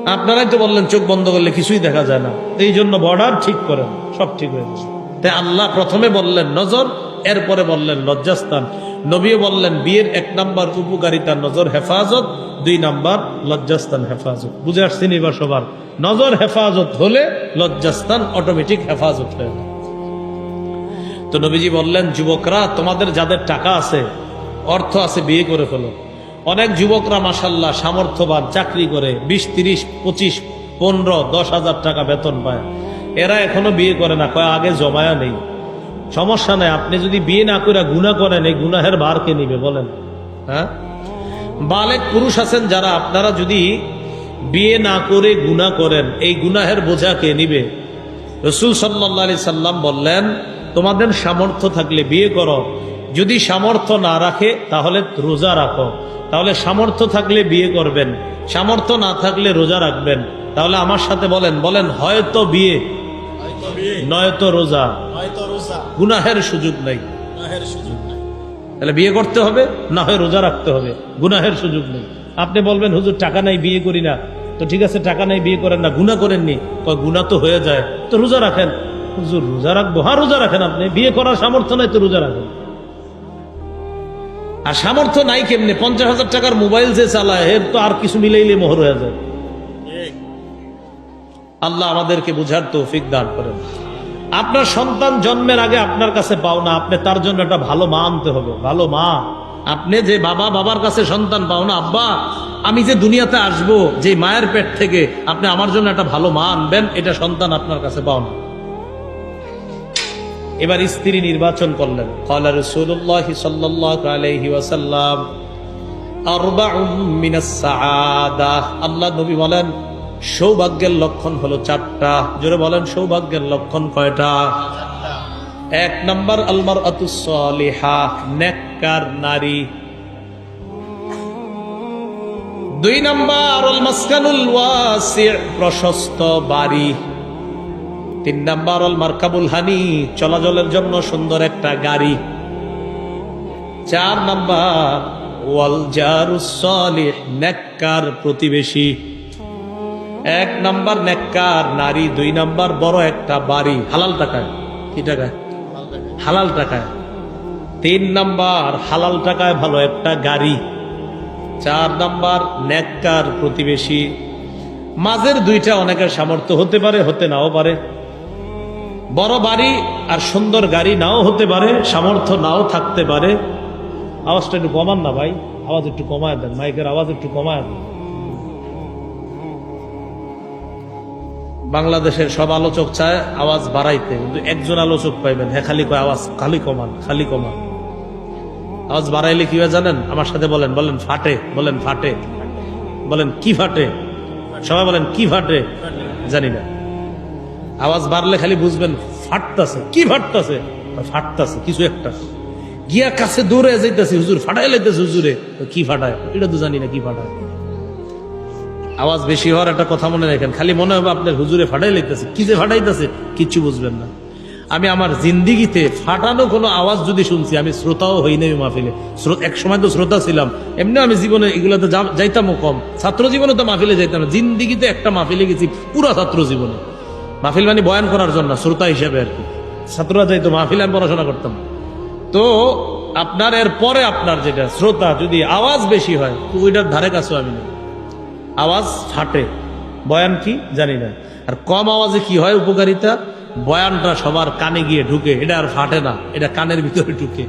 আপনারাই তো বললেন চোখ বন্ধ করলে কিছুই দেখা যায় না, এই জন্য বর্ডার ঠিক করেন, সব ঠিক হয়ে যাবে। তাই আল্লাহ প্রথমে বললেন নজর, এরপরে বললেন লজ্জাস্থান। নবীও বললেন বিয়ের 1 নাম্বার উপকারিতা নজর হেফাজত, 2 নাম্বার লজ্জাস্থান হেফাজত। বুঝে আসছেন এবার সবার? নজর হেফাজত হলে লজ্জাস্থান অটোমেটিক হেফাজত হয়ে যায়। তো নবীজি বললেন যুবকরা, তোমাদের যাদের টাকা আছে, অর্থ আছে, বিয়ে করে ফেলো। অনেক যুবকরা মাশাআল্লাহ সামর্থ্যবান, চাকরি করে 20, 30, 25, 15, 10,000 টাকা বেতন পায়, এরা এখনো বিয়ে করে না, কয় আগে জমায়া নেই। সমস্যা নাই, আপনি যদি বিয়ে না করে গুনাহ করেন, এই গুনাহের ভার কে নিবে বলেন? হ্যাঁ, বালেক পুরুষ আছেন যারা, আপনারা যদি বিয়ে না করে গুনাহ করেন, এই গুনাহের বোঝা কে নিবে? রাসূল সাল্লাল্লাহু আলাইহি সাল্লাম বললেন তোমাদের সামর্থ্য থাকলে বিয়ে করো, যদি সামর্থ্য না রাখে তাহলে রোজা রাখো। তাহলে সামর্থ্য থাকলে বিয়ে করবেন, সামর্থ্য না থাকলে রোজা রাখবেন। তাহলে আমার সাথে বলেন, বলেন হয়তো বিয়ে নয়তো রোজা, গুনাহের সুযোগ নাই। তাহলে বিয়ে করতে হবে, না হয় রোজা রাখতে হবে, গুনাহের সুযোগ নেই। আপনি বলবেন হুজুর টাকা নাই বিয়ে করি না, তো ঠিক আছে টাকা নাই বিয়ে করেন না, গুনাহ করেননি, গুনাহ তো হয়ে যায়, তো রোজা রাখেন। হুজুর রোজা রাখবো? হ্যাঁ রোজা রাখেন, আপনি বিয়ে করার সামর্থ্য নাই তো রোজা রাখেন। আর সামর্থ্য নাই কেমনে? 50,000 টাকার মোবাইল যে চালায়, এর তো আর কিছু মিলাইলে মোহর হয়ে যায়। আল্লাহ আমাদেরকে বুঝার তৌফিক দান করেন। আপনার সন্তান জন্মের আগে আপনার কাছে পাও না, আপনি তার জন্য একটা ভালো মা আনতে হবে, ভালো মা। আপনি যে বাবার কাছে সন্তান পাও না, আব্বা আমি যে দুনিয়াতে আসবো, যে মায়ের পেট থেকে, আপনি আমার জন্য একটা ভালো মা আনবেন, এটা সন্তান আপনার কাছে পাও না। এবার স্ত্রী নির্বাচন করলেন। ক্বালা রাসূলুল্লাহ সাল্লাল্লাহু আলাইহি ওয়াসাল্লাম আরবাউম মিনাস সাআদা, আল্লাহ নবী বলেন সৌভাগ্যের লক্ষণ হলো 4টা। জোরে বলেন সৌভাগ্যের লক্ষণ কয়টা? 1 নাম্বার আল মারআতুস সালিহা, নেককার নারী। 2 নাম্বার আল মাসকানুল ওয়াসি', প্রশস্ত বাড়ি। 3 নাম্বার আল মারকাবুল হানি, চলাচলের জন্য সুন্দর একটা গাড়ি। 4 নাম্বার ওয়াল জারুস সালিহ, নেককার প্রতিবেশী। 1 নাম্বার নেককার নারী, 2 নাম্বার বড় একটা বাড়ি, হালাল টাকায়। কি টাকায়? হালাল টাকায়। 3 নাম্বার হালাল টাকায় ভালো একটা গাড়ি। 4 নাম্বার নেককার প্রতিবেশী। মাঝের 2টা অনেকের সামর্থ্য হতে পারে, হতে নাও পারে। বড় বাড়ি আর সুন্দর গাড়ি নাও হতে পারে, সামর্থ্য নাও থাকতে পারে। আওয়াজটা একটু কমান না ভাই, আওয়াজ একটু কমায় দেন, মাইকের আওয়াজ একটু কমায় দেন। বাংলাদেশের সব আলোচক চায় আওয়াজ বাড়াইতে, কিন্তু একজন আলোচক পাইবেন, হ্যাঁ খালি কয় আওয়াজ খালি কমান, খালি কমান। আওয়াজ বাড়াইলে কি হয় জানেন? আমার সাথে বলেন, বলেন ফাটে, বলেন ফাটে, বলেন কি ফাটে, সবাই বলেন কি ফাটে। জানি না, আওয়াজ বাড়লে খালি বুঝবেন ফাটতাছে। কি ফাটতাছে? ফাটতাছে কিছু একটা, গিয়া কাছে দৌড়ে যাইতেছে, হুজুর ফাটাই লাইতেছে, হুজুরে কি ফাটায় এটা তো জানি না কি ফাটায়। আওয়াজ বেশি হওয়ার একটা কথা মনে রাখেন, খালি মনে হবে আপনার হুজুরে ফাটাই লাইতেছে, কি যে ফাটাইতেছে কিচ্ছু বুঝবেন না। আমি আমার জিন্দিগিতে ফাটানো কোনো আওয়াজ যদি শুনছি, আমি শ্রোতাও হই নাই মাহফিলে। এক সময় তো শ্রোতা ছিলাম, এমনি আমি জীবনে এগুলোতে যাইতামও কম, ছাত্র জীবনে তো মাহফিলে যাইতাম না। জিন্দিগিতে একটা মাহফিলে গেছি পুরা ছাত্র জীবনে, মাহফিল মানে বয়ান করার জন্য, শ্রোতা হিসেবে আর কি। ছাত্ররা যাইতো মাহফিলে, আমি পড়াশোনা করতাম। তো আপনার এর পরে আপনার যেটা শ্রোতা যদি আওয়াজ বেশি হয়, তো ওইটার ধারে কাছেও আমি নেই। আওয়াজ ফাটে, বয়ান কি জানি না। আর কম আওয়াজে কি হয় উপকারিতা? বয়ানটা সবার কানে গিয়ে ঢুকে, এটা আর ফাটে না, এটা কানের ভিতরে ঢুকে।